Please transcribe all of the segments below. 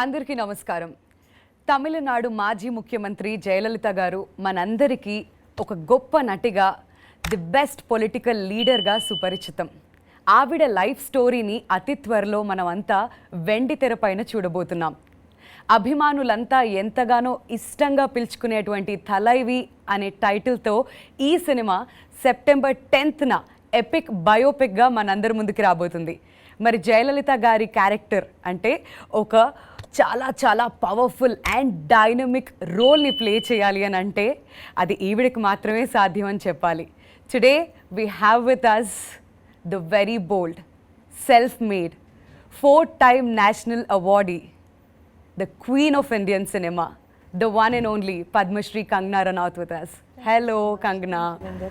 అందరికీ నమస్కారం. తమిళనాడు మాజీ ముఖ్యమంత్రి జయలలిత గారు మనందరికీ ఒక గొప్ప నటిగా, ది బెస్ట్ పొలిటికల్ లీడర్గా సుపరిచితం. ఆవిడ లైఫ్ స్టోరీని అతి త్వరలో మనమంతా వెండి తెరపైన చూడబోతున్నాం. అభిమానులంతా ఎంతగానో ఇష్టంగా పిలుచుకునేటువంటి తలైవి అనే టైటిల్తో ఈ సినిమా సెప్టెంబర్ 10న ఎపిక్ బయోపిక్గా మనందరి ముందుకు రాబోతుంది. మరి జయలలిత గారి క్యారెక్టర్ అంటే ఒక చాలా చాలా పవర్ఫుల్ అండ్ డైనమిక్ రోల్ని ప్లే చేయాలి అని అంటే అది ఈవిడికి మాత్రమే సాధ్యం అని చెప్పాలి. Today we have with us the very bold, self made, 4-time national awardee, the queen of Indian cinema, the one and only Padma Shri Kangana Ranaut with us. Hello, Kangana.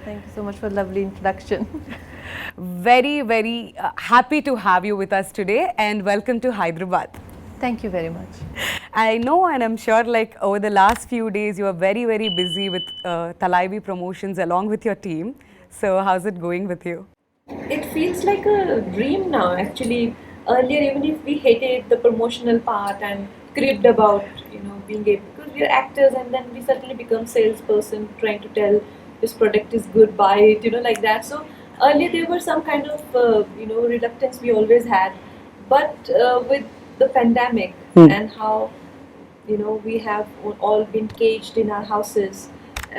Thank you so much for the lovely introduction. Very, very happy to have you with us today and welcome to Hyderabad. Thank you very much. I know and I'm sure like over the last few days you are very, very busy with Talaivi promotions along with your team. So how's it going with you? It feels like a dream now actually. Earlier, even if we hated the promotional part and cribbed about being able, because we are actors and then we suddenly become salesperson trying to tell this product is good, buy it, like that. So earlier there were some kind of reluctance we always had, but with the pandemic and how we have all been caged in our houses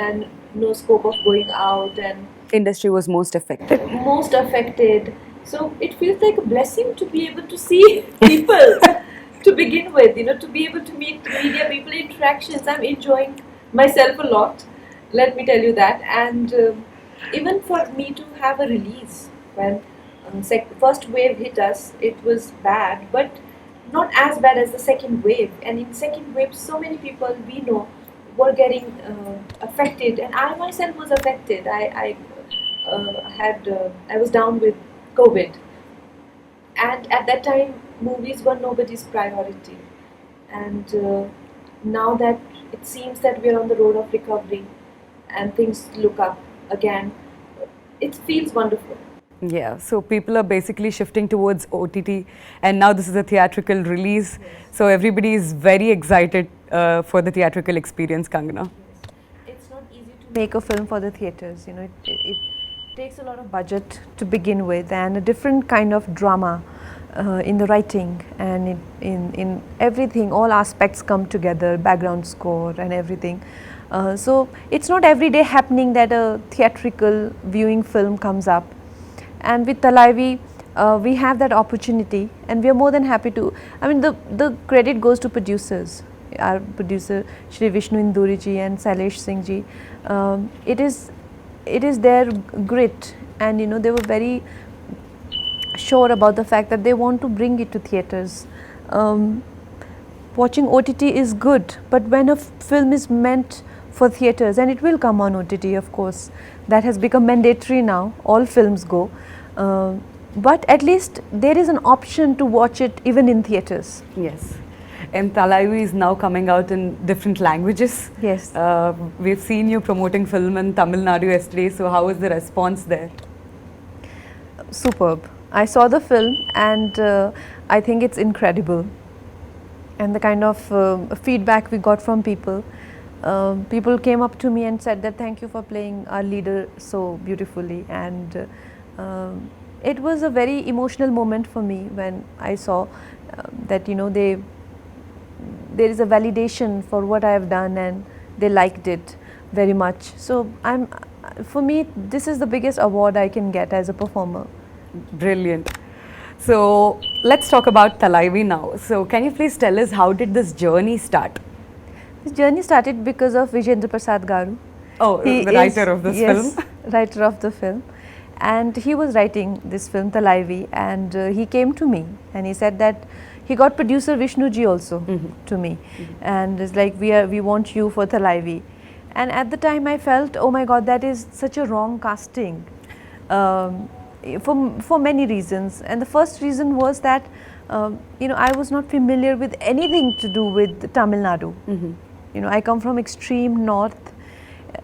and no scope of going out and Industry was most affected. So it feels like a blessing to be able to see people to begin with, to be able to meet media people, interactions. I'm enjoying myself a lot, let me tell you that. And even for me to have a release when first wave hit us, it was bad, but not as bad as the second wave. And in second wave, so many people we know were getting affected, and I myself was affected. I was down with COVID, and at that time movies were nobody's priority, and now that it seems that we're on the road of recovery and things look up again, it feels wonderful. Yeah, so people are basically shifting towards OTT and now this is a theatrical release. So everybody is very excited for the theatrical experience, Kangana. It's not easy to make a film for the theatres. It takes a lot of budget to begin with and a different kind of drama in the writing and in everything. All aspects come together, background score and everything. So it's not every day happening that a theatrical viewing film comes up. And with Talaivi, we have that opportunity and we are more than happy to. I mean, the credit goes to producers. Our producer Shri Vishnu Induriji and Sailesh Singh ji. It is their grit, and they were very sure about the fact that they want to bring it to theatres. Watching OTT is good, but when a film is meant for theatres, and it will come on OTT, of course, that has become mandatory now. All films go, but at least there is an option to watch it even in theatres. Yes. And Talaivi is now coming out in different languages. Yes. We've seen you promoting film in Tamil Nadu yesterday, so how is the response there? Superb. I saw the film and I think it's incredible. And the kind of feedback we got from people. People came up to me and said that thank you for playing our leader so beautifully, and it was a very emotional moment for me when I saw that there is a validation for what I have done and they liked it very much. So for me this is the biggest award I can get as a performer. Brilliant. So let's talk about Talaivi now. So can you please tell us how did this journey start? This journey started because of Vijayendra Prasad Garu. Oh, the writer of this film. Writer of the film. And he was writing this film Talaivi, and he came to me and he said that he got producer Vishnu ji also to me, and it's like we want you for Talaivi. And at the time I felt, oh my God, that is such a wrong casting for many reasons. And the first reason was that I was not familiar with anything to do with Tamil Nadu. I come from extreme north,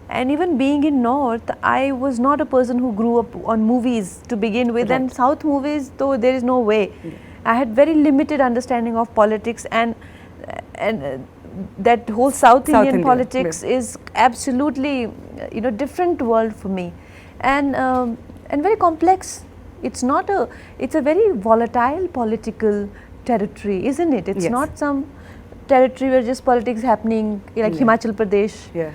and even being in north, I was not a person who grew up on movies to begin with. Right. And south movies, though, there is no way. I had very limited understanding of politics, and that whole South Indian India, politics is absolutely, different world for me, and very complex. It's a very volatile political territory, isn't it? It's Yes. not some territory where just politics happening like Yeah. Himachal Pradesh. Yeah.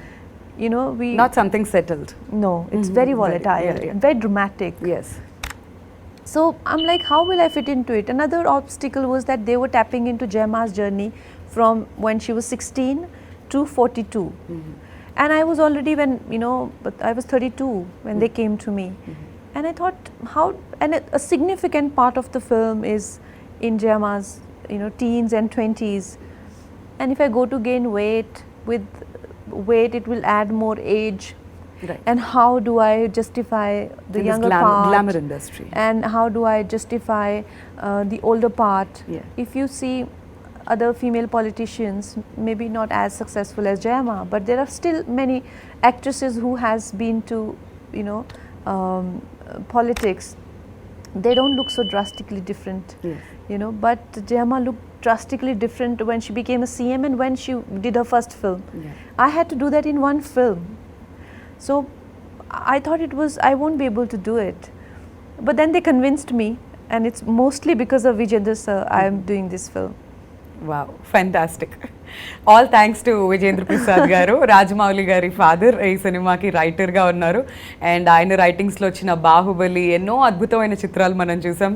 We Not something settled. no, it's Mhm. very Very- volatile, yeah, yeah. and very dramatic. Yes. So I'm like, how will I fit into it? Another obstacle was that they were tapping into Jaima's journey from when she was 16 to 42. Mhm. And I was already but I was 32 when they came to me. And I thought, a significant part of the film is in Jaima's, teens and 20s. And if I go to gain weight, with weight it will add more age. Right. And how do I justify the In this younger part? glamour industry. And how do I justify the older part? Yeah. If you see other female politicians, maybe not as successful as Jayama, but there are still many actresses who has been to, politics. They don't look so drastically different, Yes. But Jayama looked drastically different when she became a CM and when she did her first film. Yeah. I had to do that in one film. So I thought I won't be able to do it. But then they convinced me, and it's mostly because of Vijayendra sir I am doing this film. Wow, fantastic. All thanks to Vijayendra Prasad garu, Rajamouli gari father, ఈ సినిమాకి writer గా ఉన్నారు. And ఆయన writings లో వచ్చిన బాహుబలి ఎన్నో అద్భుతమైన చిత్రాలు మనం చూసాం.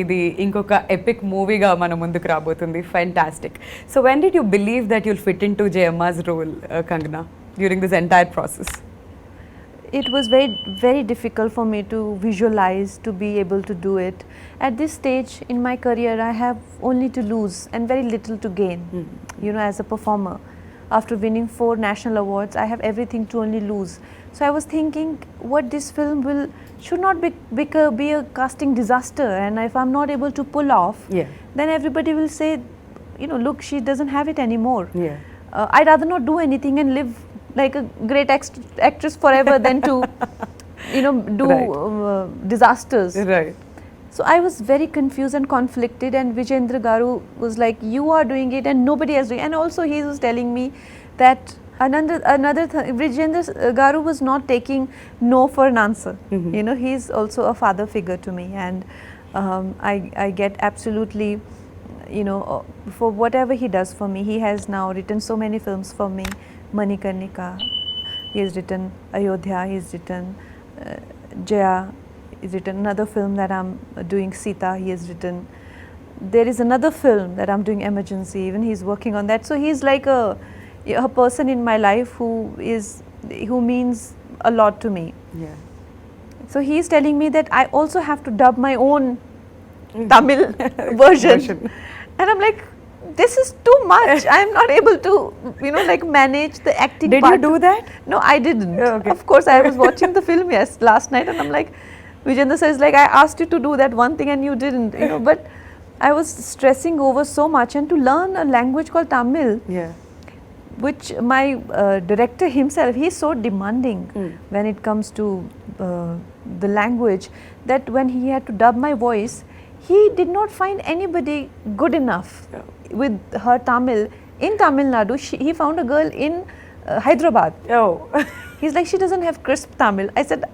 ఇది ఇంకొక ఎపిక్ మూవీగా మన ముందుకు రాబోతుంది. Fantastic. So when did you believe that you'll fit into Jayamma's role, Kangana, during this entire process? It was very, very difficult for me to visualize, to be able to do it. At this stage in my career, I have only to lose and very little to gain, as a performer. After winning 4 national awards, I have everything to only lose. So I was thinking, what this film should not be a casting disaster, and if I'm not able to pull off, Yeah. then everybody will say, look, she doesn't have it anymore. Yeah. I'd rather not do anything and live like a great actress forever than to, do Right. disasters. Right. So I was very confused and conflicted, and Vijayendra Garu was like, you are doing it and nobody else doing it. And also he was telling me that another Vijayendra Garu was not taking no for an answer. He's also a father figure to me, and I get absolutely, for whatever he does for me. He has now written so many films for me. Manikarnika, he has written Ayodhya, he has written Jaya, he's written another film that I'm doing, Sita, he has written. There is another film that I'm doing, Emergency, even he's working on that. So he's like a person in my life who means a lot to me. Yeah. So he's telling me that I also have to dub my own Tamil version. And I'm like, this is too much. I'm not able to, manage the acting Did part. you do that? No, I didn't. Oh, okay. Of course, I was watching the film last night, and I'm like, Vijayendra says, like, I asked you to do that one thing and you didn't, but I was stressing over so much, and to learn a language called Tamil, Yeah. which my director himself, he's so demanding when it comes to the language, that when he had to dub my voice, he did not find anybody good enough with her Tamil. In Tamil Nadu, he found a girl in Hyderabad. Oh. He's like, she doesn't have crisp Tamil. I said,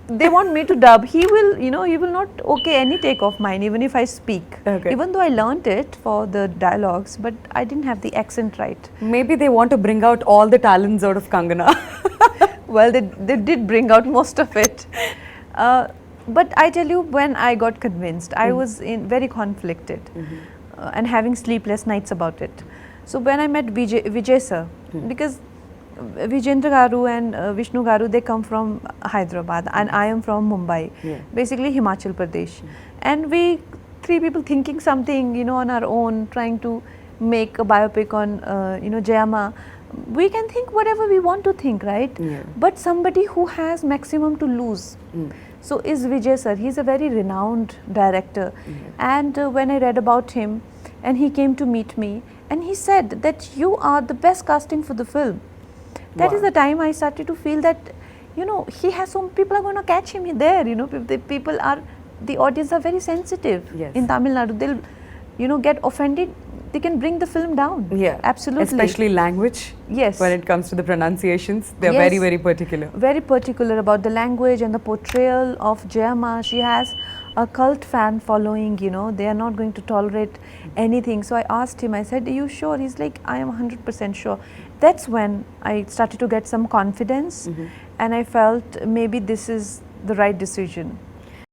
they want me to dub. He will not okay any take of mine, even if I speak. Okay. Even though I learnt it for the dialogues, but I didn't have the accent right. Maybe they want to bring out all the talents out of Kangana. Well, they did bring out most of it. But I tell you, when I got convinced, I was very conflicted and having sleepless nights about it. So when I met Vijay sir, because Vijayendra Garu and Vishnu Garu, they come from Hyderabad and I am from Mumbai, basically Himachal Pradesh. And we 3 people thinking something, on our own, trying to make a biopic on, Jayamma. We can think whatever we want to think, right? Yeah. But somebody who has maximum to lose. So is Vijay sir. He's a very renowned director. And when I read about him, and he came to meet me, and he said that you are the best casting for the film. That is Wow. the time I started to feel that, he has some people are going to catch him there. The audience are very sensitive Yes. in Tamil Nadu. They'll, get offended they can bring the film down. Yeah, Absolutely. Especially language. Yes. When it comes to the pronunciations, they're Yes. very, very particular. Very particular about the language and the portrayal of Jayama. She has a cult fan following, you know, they are not going to tolerate anything. So I asked him, I said, are you sure? He's like, I am 100% sure. That's when I started to get some confidence, and I felt maybe this is the right decision.